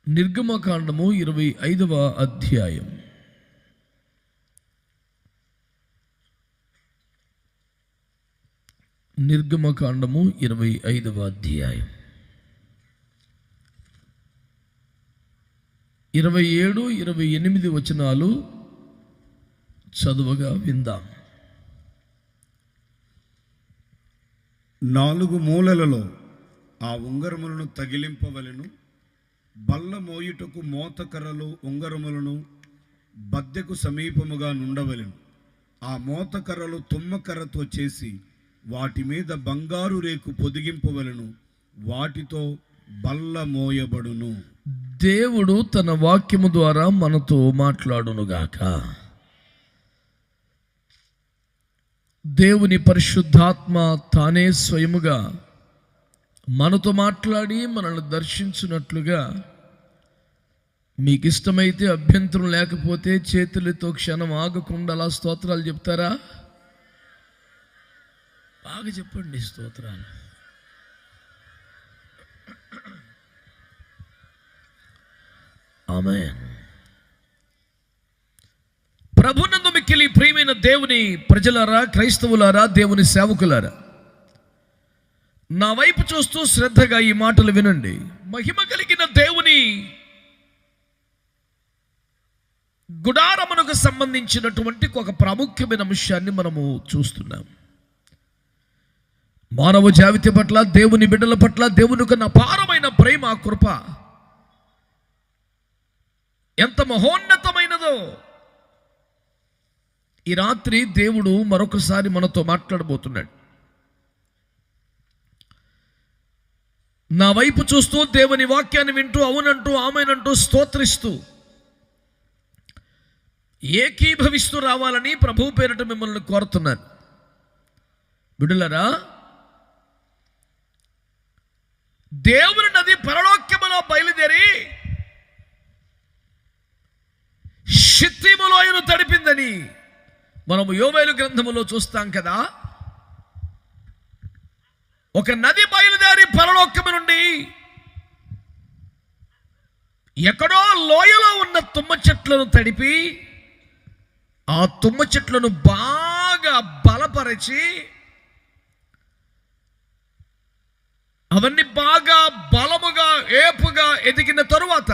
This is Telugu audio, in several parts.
నిర్గమకాండము 25వ అధ్యాయం. నిర్గమకాండము 25వ అధ్యాయం 27, 28 వచనాలు చదువుగా విందాం. 4 మూలలలో ఆ ఉంగరములను తగిలింపవలెను. బల్ల మోయుటకు మోతకర్రలు ఉంగరములను బద్దెకు సమీపముగా నుండవలెను. ఆ మోతకర్రలు తుమ్మకర్రతో చేసి వాటి మీద బంగారు రేకు పొదిగింపవలెను. వాటితో బల్ల మోయబడును. దేవుడు తన వాక్యము ద్వారా మనతో మాట్లాడునుగాక. దేవుని పరిశుద్ధాత్మ తానే స్వయముగా మనతో మాట్లాడి మనల్ని దర్శించినట్లుగా, మీకు ఇష్టమైతే, అభ్యంతరం లేకపోతే చేతులతో క్షణం ఆగకుండా అలా స్తోత్రాలు చెప్తారా? బాగా చెప్పండి స్తోత్రాలు. ఆమేన్. ప్రభునందు మిక్కిలి ప్రియమైన దేవుని ప్రజలారా, క్రైస్తవులారా, దేవుని సేవకులారా, నా వైపు చూస్తూ శ్రద్ధగా ఈ మాటలు వినండి. మహిమ కలిగిన దేవుని గుడారమునకు సంబంధించినటువంటి ఒక ప్రాముఖ్యమైన అంశాన్ని మనము చూస్తున్నాం. మానవ జాతి పట్ల, దేవుని బిడ్డల పట్ల దేవునికన్నా అపారమైన ప్రేమ, కృప ఎంత మహోన్నతమైనదో ఈ రాత్రి దేవుడు మరొకసారి మనతో మాట్లాడబోతున్నాడు. నా వైపు చూస్తూ దేవుని వాక్యాన్ని వింటూ అవునంటూ ఆమెనంటూ స్తోత్రిస్తూ ఏకీభవిస్తూ రావాలని ప్రభు పేరిట మిమ్మల్ని కోరుతున్నాను. బిడ్డలారా, దేవుని నది పరలోక్యములో బయలుదేరి షిత్తీము లోయను తడిపిందని మనము యోవేలు గ్రంథములో చూస్తాం కదా. ఒక నది బయలుదేరి పరలోకము నుండి ఎక్కడో లోయలో ఉన్న తుమ్మ చెట్లను తడిపి ఆ తుమ్మ చెట్లను బాగా బలపరిచి అవన్నీ బాగా బలముగా ఏపుగా ఎదిగిన తరువాత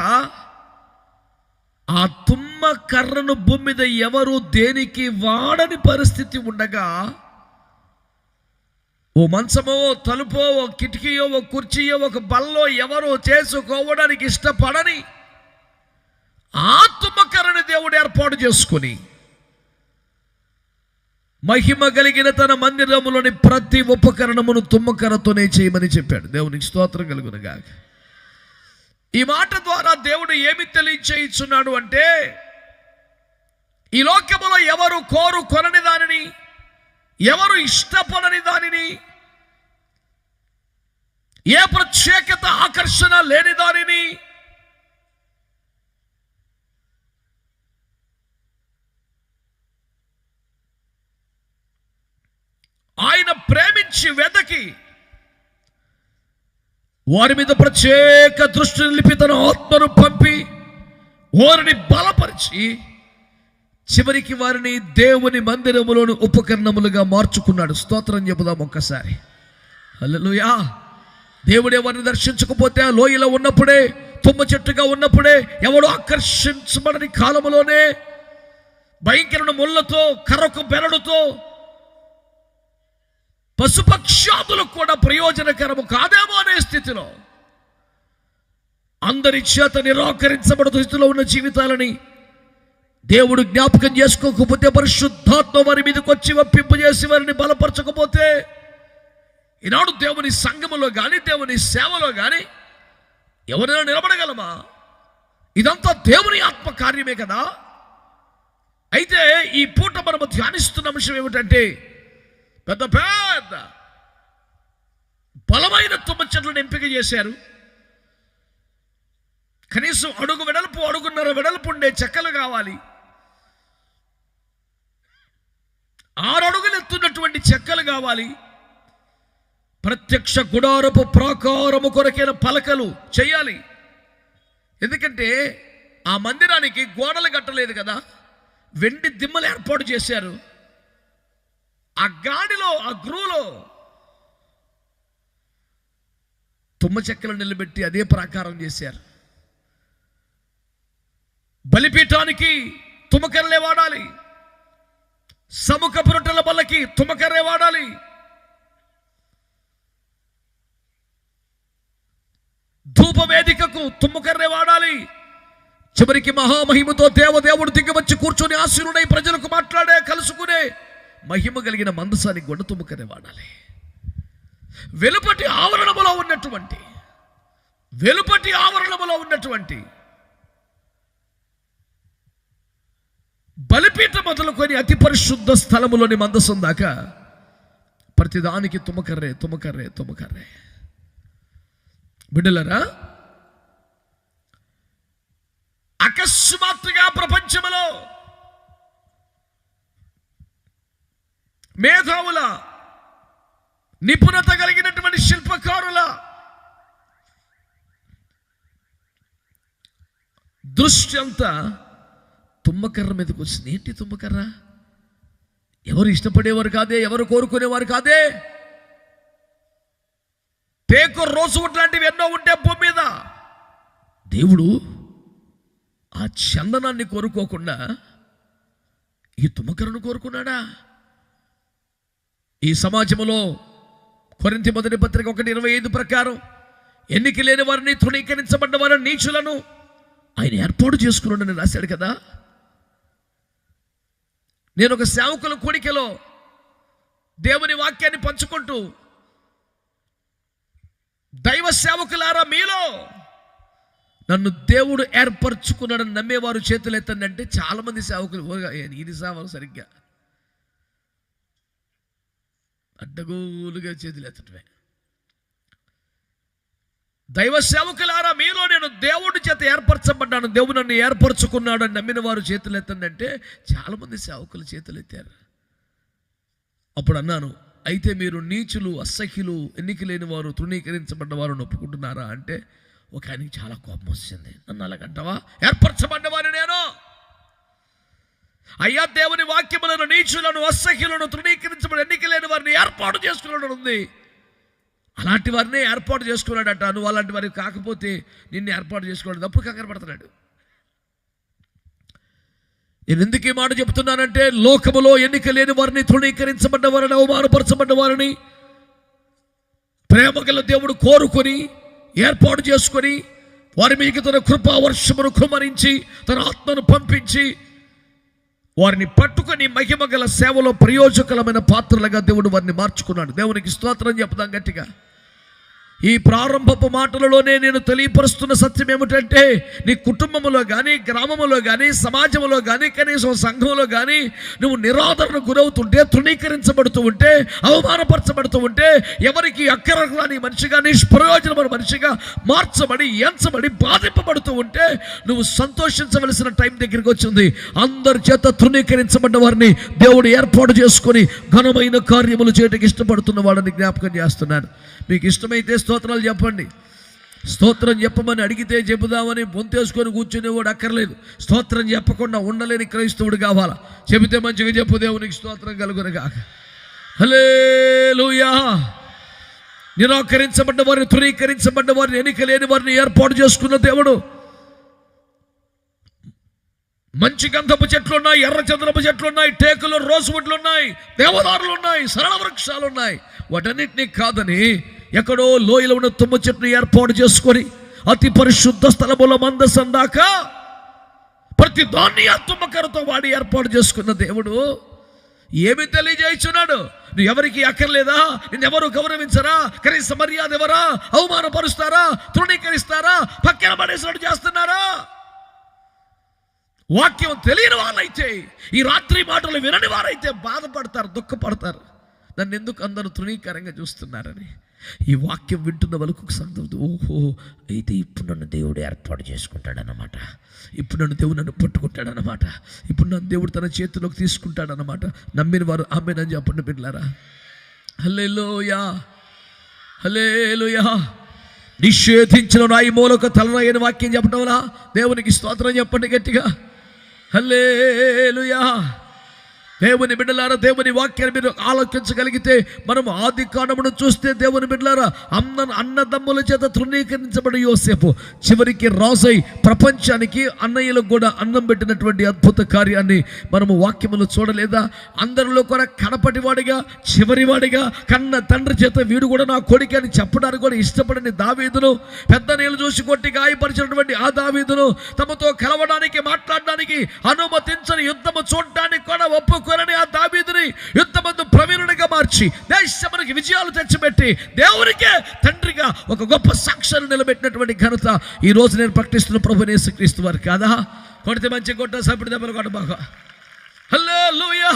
ఆ తుమ్మ కర్రను భూమి మీద ఎవరు దేనికి వాడని పరిస్థితి ఉండగా, ఓ మంచమో, తలుపో, ఓ కిటికీయో, ఓ కుర్చీయో, ఒక బల్లో ఎవరో చేసుకోవడానికి ఇష్టపడని ఆ తుమ్మకర్రని దేవుడు ఏర్పాటు చేసుకుని మహిమ కలిగిన తన మందిరములోని ప్రతి ఉపకరణమును తుమ్మకర్రతోనే చేయమని చెప్పాడు. దేవునికి స్తోత్రం కలుగునుగాక. ఈ మాట ద్వారా దేవుడు ఏమి తెలియచేయుచున్నాడు అంటే, ఈ లోకములో ఎవరు కొనని దానిని, ఎవరు ఇష్టపడని దానిని, ఏ ప్రత్యేకత ఆకర్షణ లేని దానిని ఆయన ప్రేమించి వెదకి వారి మీద ప్రత్యేక దృష్టి నిలిపి తన ఆత్మను పంపి వారిని బలపరిచి చివరికి వారిని దేవుని మందిరములోని ఉపకరణములుగా మార్చుకున్నాడు. స్తోత్రం చెబుదాం ఒక్కసారి. హల్లెలూయా. దేవుడే వారిని దర్శించకపోతే, లోయలో ఉన్నప్పుడే, తుమ్మ చెట్టుగా ఉన్నప్పుడే, ఎవడో ఆకర్షించబడని కాలములోనే భయంకరమైన ముళ్ళతో, కర్రకు బెరడుతో, పశుపక్షాదులకు కూడా ప్రయోజనకరము కాదేమో అనే స్థితిలో, అందరి చేత నిరాకరించబడుతూ స్థితిలో ఉన్న జీవితాలని దేవుడు జ్ఞాపకం చేసుకోకపోతే, పరిశుద్ధాత్మ వారి మీదకి వచ్చి ఒప్పింపజేసి వారిని బలపరచకపోతే, ఈనాడు దేవుని సంఘములో కానీ, దేవుని సేవలో కానీ ఎవరైనా నిలబడగలమా? ఇదంతా దేవుని ఆత్మ కార్యమే కదా. అయితే ఈ పూట మనము ధ్యానిస్తున్న అంశం ఏమిటంటే, పెద్ద పెద్ద బలమైన తుమ్మ చెట్లను ఎంపిక చేశారు. కనీసం అడుగు వెడల్పు, అడుగున్నర వెడల్పు ఉండే చెక్కలు కావాలి. 6 అడుగులు ఎత్తున్నటువంటి చెక్కలు కావాలి. ప్రత్యక్ష గుడారపు ప్రాకారము కొరకైన పలకలు చేయాలి. ఎందుకంటే ఆ మందిరానికి గోడలు కట్టలేదు కదా, వెండి దిమ్మలు ఏర్పాటు చేశారు. ఆ గాడిలో, ఆ గ్రూలో తుమ్మ చెక్కలు నిలబెట్టి అదే ప్రాకారం చేశారు. బలిపీఠానికి తుమ్మకర్రలే వాడాలి, సముఖపు రొట్టెల బల్లకి తుమ్మకర్రే వాడాలి, ధూప వేదికకు తుమ్మకర్రే వాడాలి. చివరికి మహామహిమతో దేవదేవుడు దిగి వచ్చి కూర్చొని ఆశీనుడై ప్రజలకు మాట్లాడే కలుసుకునే మహిమ కలిగిన మందసానికి గొడ్డ తుమ్మకర్రే వాడాలి. వెలుపటి ఆవరణములో ఉన్నటువంటి బలిపీఠ మొదలుకొని అతి పరిశుద్ధ స్థలములోని మందసం దాకా ప్రతిదానికి తుమ్మకర్రే. బిడ్డలరా, అకస్మాత్తుగా ప్రపంచంలో మేధావుల, నిపుణత కలిగినటువంటి శిల్పకారుల దృష్టి అంతా తుమ్మకర్ర మీదకి వచ్చింది. ఏంటి తుమ్మకర్ర? ఎవరు ఇష్టపడేవారు కాదే, ఎవరు కోరుకునేవారు కాదే. టేకు రోసువుడ్ లాంటివి ఎన్నో ఉంటే భూమి మీద దేవుడు ఆ చందనాన్ని కోరుకోకుండా ఈ తుమ్మకర్రను కోరుకున్నాడా? ఈ సమాజంలో కొరింథీ మొదటి పత్రిక 1:25 ప్రకారం ఎన్నిక లేని వారిని, తృణీకరించబడ్డ వారిని, నీచులను ఆయన ఏర్పాటు చేసుకున్నాడని రాశాడు కదా. నేను ఒక సేవకుల కూడికలో దేవుని వాక్యాన్ని పంచుకుంటూ, దైవ సేవకులారా, మీలో నన్ను దేవుడు ఏర్పరచుకున్నాడని నమ్మేవారు చేతులు ఎత్తండి అంటే చాలా మంది సేవకులు ఇది సేవలు సరిగ్గా అడ్డగోలుగా చేతులు ఎత్తటమే. దైవ సేవకులారా, మీలో నేను దేవుడి చేత ఏర్పరచబడ్డాను, దేవుడు నన్ను ఏర్పరచుకున్నాడు అని నమ్మిన వారు చేతులు ఎత్తండి అంటే చాలా మంది సేవకులు చేతులు ఎత్తారు. అప్పుడు అన్నాను, అయితే మీరు నీచులు, అసహ్యులు, ఎన్నిక లేని వారు, తృణీకరించబడ్డ వారు ఒప్పుకుంటున్నారా అంటే ఒక ఆయనకి చాలా కోపం వచ్చింది. నన్ను అలాగంటావా? ఏర్పరచబడ్డవారు నేను. అయ్యా, దేవుని వాక్యములను నీచులను, అసహ్యులను, తృణీకరించబడి ఎన్నిక లేని వారిని ఏర్పాటు చేసుకున్నాడు ఉంది. అలాంటి వారిని ఏర్పాటు చేసుకున్నాడట. నువ్వు అలాంటి వారికి కాకపోతే నిన్ను ఏర్పాటు చేసుకున్నాడు. అప్పుడు కంగారు పడుతున్నాడు. నేను ఎందుకు ఈ మాట చెప్తున్నానంటే, లోకములో ఎన్నిక లేని వారిని, తృణీకరించబడ్డ వారిని, అవమానపరచబడ్డ వారిని ప్రేమగల దేవుడు కోరుకొని ఏర్పాటు చేసుకొని వారి మీకు తన కృపా వర్షమును కుమ్మరించి తన ఆత్మను పంపించి వారిని పట్టుకొని మహిమగల సేవలో ప్రయోజకరమైన పాత్రలుగా దేవుడు వారిని మార్చుకున్నాడు. దేవునికి స్తోత్రం చెప్తాం గట్టిగా. ఈ ప్రారంభపు మాటలలోనే నేను తెలియపరుస్తున్న సత్యం ఏమిటంటే, నీ కుటుంబంలో కానీ, గ్రామంలో కానీ, సమాజంలో కానీ, కనీసం సంఘంలో కానీ నువ్వు నిరాదరణకు గురవుతుంటే, తృణీకరించబడుతూ ఉంటే, అవమానపరచబడుతూ ఉంటే, ఎవరికి అక్కరని మనిషిగా, నిష్ప్రయోజనమైన మనిషిగా మార్చబడి, ఎంచబడి, బాధింపబడుతూ ఉంటే నువ్వు సంతోషించవలసిన టైం దగ్గరికి వచ్చింది. అందరి చేత తృణీకరించబడ్డ వారిని దేవుడు ఏర్పాటు చేసుకొని ఘనమైన కార్యములు చేయడానికి ఇష్టపడుతున్న వాళ్ళని జ్ఞాపకం చేస్తున్నాను. మీకు ఇష్టమైతే స్తోత్రాలు చెప్పండి. స్తోత్రం చెప్పమని అడిగితే చెబుదామని బొంతేసుకొని కూర్చునేవాడు అక్కర్లేదు. స్తోత్రం చెప్పకుండా ఉండలేని క్రైస్తవుడు కావాలా. చెబితే మంచిగా చెప్పు, దేవునికి స్తోత్రం కలుగునుగాక. హల్లెలూయా. నిరాకరించబడ్డ వారిని, తృణీకరించబడ్డ వారిని, ఎన్నిక లేని వారిని ఏర్పాటు చేసుకున్న దేవుడు. మంచి గంధపు చెట్లు ఉన్నాయి, ఎర్ర చంద్రపు చెట్లు ఉన్నాయి, టేకులు, రోసువుడ్లు ఉన్నాయి, దేవదారులు ఉన్నాయి, సరళ వృక్షాలు ఉన్నాయి. వాటన్నిటినీ కాదని ఎక్కడో లోయలో ఉన్న తుమ్మ చెట్టును ఏర్పాటు చేసుకొని అతి పరిశుద్ధ స్థలములో మందసం దాకా ప్రతి దాన్ని ఆ తుమ్మకరతో వాడి ఏర్పాటు చేసుకున్న దేవుడు ఏమి తెలియజేస్తున్నాడు? నువ్వు ఎవరికి అక్కర్లేదా? నిన్నెవరు గౌరవించరా? కనీస మర్యాద ఎవరా? అవమానపరుస్తారా? తృణీకరిస్తారా? పక్కన పడేసినట్టు చేస్తున్నారా? వాక్యం తెలియని వాళ్ళైతే, ఈ రాత్రి మాటలు వినని వారైతే బాధపడతారు, దుఃఖపడతారు. నన్ను ఎందుకు అందరూ తృణీకరంగా చూస్తున్నారని. ఈ వాక్యం వింటున్న వాళ్ళకు సంతోషం. ఓహో, అయితే ఇప్పుడు నన్ను దేవుడు ఏర్పాటు చేసుకుంటాడన్నమాట. ఇప్పుడు నన్ను దేవుడు నన్ను పట్టుకుంటాడన్నమాట. ఇప్పుడు నన్ను దేవుడు తన చేతిలోకి తీసుకుంటాడన్నమాట. నమ్మిన వారు ఆమేనని చెప్పండి బిడ్డలారా. హల్లెలూయా, హల్లెలూయా. నిషేధించిన రాయి మూలక తలరాయి అని వాక్యం చెప్పడం వల్ల దేవునికి స్తోత్రం చెప్పండి గట్టిగా. హల్లెలూయా. దేవుని బిడ్డలారా, దేవుని వాక్యాన్ని మీరు ఆలోచించగలిగితే మనం ఆది కాండమును చూస్తే దేవుని బిడ్డలారా అన్నదమ్ముల చేత తృణీకరించబడి యోసేపు చివరికి రాజై ప్రపంచానికి అన్నయ్యలకు కూడా అన్నం పెట్టినటువంటి అద్భుత కార్యాన్ని మనము వాక్యములు చూడలేదా? అందరిలో కూడా కడపటివాడిగా చివరివాడిగా కన్న తండ్రి చేత వీడు కూడా నా కొడుకు అని చెప్పడానికి కూడా ఇష్టపడని దావీదును, పెద్ద నీళ్ళు చూసి కొట్టి గాయపరిచినటువంటి ఆ దావీదును, తమతో కలవడానికి మాట్లాడడానికి అనుమతించని యుద్ధము చూడడానికి కూడా ఒప్పుకోరని ఆ దావీదుని యుద్ధమందు ప్రవీణుడిగా మార్చి దేశమునికి విజయాలు తెచ్చిపెట్టి దేవునికే తండ్రిగా ఒక గొప్ప సాక్ష్యాన్ని నిలబెట్టినటువంటి ఘనత ఈ రోజు నేను ప్రకటిస్తున్న ప్రభువైన యేసుక్రీస్తు వారు కాదా? కొడితే మంచి కొట్ట సప్పుడు దెబ్బలు కొట్ట బాగా. హల్లెలూయా.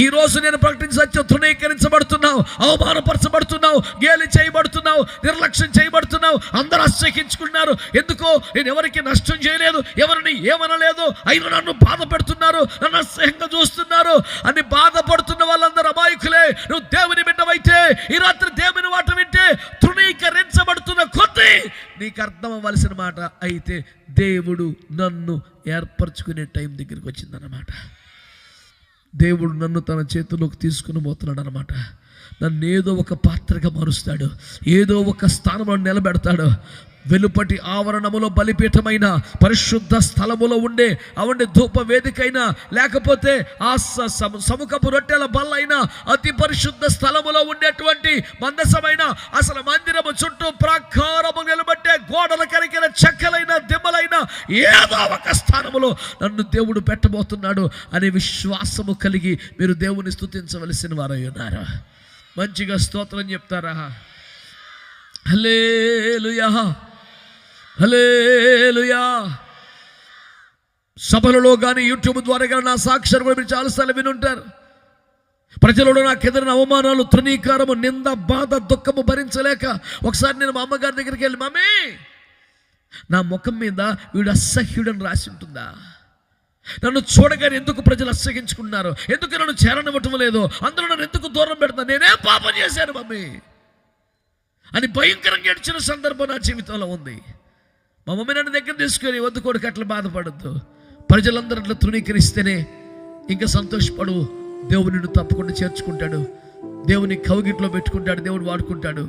ఈ రోజు నేను ప్రకటించ సత్యం, తృణీకరించబడుతున్నావు, అవమానపరచబడుతున్నావు, గేలి చేయబడుతున్నావు, నిర్లక్ష్యం చేయబడుతున్నావు. అందరూ అసహ్యించుకున్నారు. ఎందుకో నేను ఎవరికి నష్టం చేయలేదు, ఎవరిని ఏమనలేదు, అయినా నన్ను బాధ పెడుతున్నారు, నన్ను అసహ్యంగా చూస్తున్నారు అని బాధపడుతున్న వాళ్ళందరూ అమాయకులే. నువ్వు దేవుని బిడ్డవైతే ఈ రాత్రి దేవుని మాట వింటే తృణీకరించబడుతున్న కొద్దీ నీకు అర్థం అవ్వాల్సిన మాట అయితే దేవుడు నన్ను ఏర్పరచుకునే టైం దగ్గరికి వచ్చిందన్నమాట. దేవుడు నన్ను తన చేతిలోకి తీసుకుని పోతున్నాడు అనమాట. నన్ను ఏదో ఒక పాత్రగా మారుస్తాడు, ఏదో ఒక స్థానంలో నిలబెడతాడు. వెలుపటి ఆవరణములో బలిపీఠమైన పరిశుద్ధ స్థలములో ఉండే ధూప వేదికైనా, లేకపోతే ఆ సముఖపు రొట్టెల బల్లైనా, అతి పరిశుద్ధ స్థలములో ఉండేటువంటి మందసమైన అసలు మందిరము చుట్టూ ప్రాకారము నిలబట్టే గోడల కరిగిన చెక్కలైన దిమ్మలైన ఏదో ఒక స్థానములో నన్ను దేవుడు పెట్టబోతున్నాడు అనే విశ్వాసము కలిగి మీరు దేవుని స్తుతించవలసిన వారై ఉన్నారు. మంచిగా స్తోత్రం చెప్తారా? హల్లెలూయా, హల్లెలూయా. సభలలో కానీ యూట్యూబ్ ద్వారా కానీ నా సాక్ష్యాలు కూడా మీరు చాలాసార్లు వినుంటారు. ప్రజలలో నాకు ఎదురైన అవమానాలు, తృణీకారము, నింద, బాధ, దుఃఖము భరించలేక ఒకసారి నేను మా అమ్మగారి దగ్గరికి వెళ్ళి, మమ్మీ నా ముఖం మీద వీడు అసహ్యుడని రాసి ఉంటుందా? నన్ను చూడగానే ఎందుకు ప్రజలు అసహ్యించుకున్నారు? ఎందుకు నన్ను చేరనివ్వటం లేదు? అందరూ నన్ను ఎందుకు దూరం పెడతాను? నేనేం పాపం చేశాను మమ్మీ అని భయంకరంగా ఏడ్చిన సందర్భం నా జీవితంలో ఉంది. మా మమ్మీ నన్ను దగ్గర తీసుకొని, వద్దు కొడుకు అట్లా బాధపడద్దు, ప్రజలందరూ అట్లా తృణీకరిస్తేనే ఇంకా సంతోషపడు, దేవుడు నిన్ను తప్పకుండా చేర్చుకుంటాడు, దేవుని కౌగిట్లో పెట్టుకుంటాడు, దేవుడు వాడుకుంటాడు.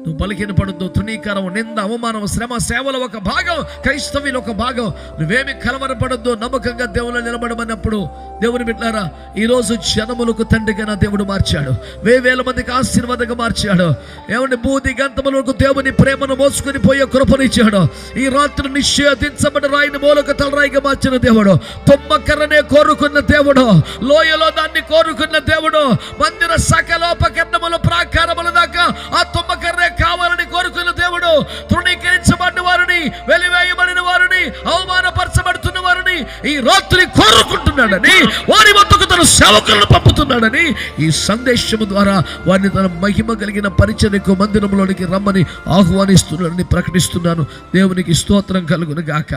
నువ్వు బలహీనపడద్దు. తృణీకారం, నింద, అవమానం, శ్రమ, సేవలో ఒక భాగం, క్రైస్తవ్యంలో ఒక భాగం. నువ్వేమి కలవరపడద్దు, నమ్మకంగా దేవుళ్ళు నిలబడమన్నప్పుడు దేవుని బిడ్డలారా, ఈరోజు జనములకు తండ్రిగా నా దేవుడు మార్చాడు, వేవేల మందికి ఆశీర్వాదంగా మార్చాడు. ఏమంటే భూది గంతములకు దేవుని ప్రేమను మోసుకొని పోయే కృపనిచ్చాడు. ఈ రాత్రి నిషేధించబడిన రాయిని మూలక తలరాయిగా మార్చిన దేవుడు, తుమ్మకర్రనే కోరుకున్న దేవుడు, లోయలో దాన్ని కోరుకున్న దేవుడు, మందిర సకలోపకరణముల ప్రాకారముల దాకా ఆ తుమ్మకర్రే కావాలని కోరుకున్న దేవుడు, తృణీకరించబడిన వారిని, వెలివేయబడిన వారిని, అవమానపరచబడుతున్న వారిని ఈ రాత్రి కోరుకుంటున్నాడని, వారి వద్దకు తన సేవకులను పంపుతున్నాడని ఈ సందేశము ద్వారా వారిని తన మహిమ కలిగిన పరిచర్యకు మందిరంలోనికి రమ్మని ఆహ్వానిస్తున్నాడని ప్రకటిస్తున్నాను. దేవునికి స్తోత్రం కలుగును గాక.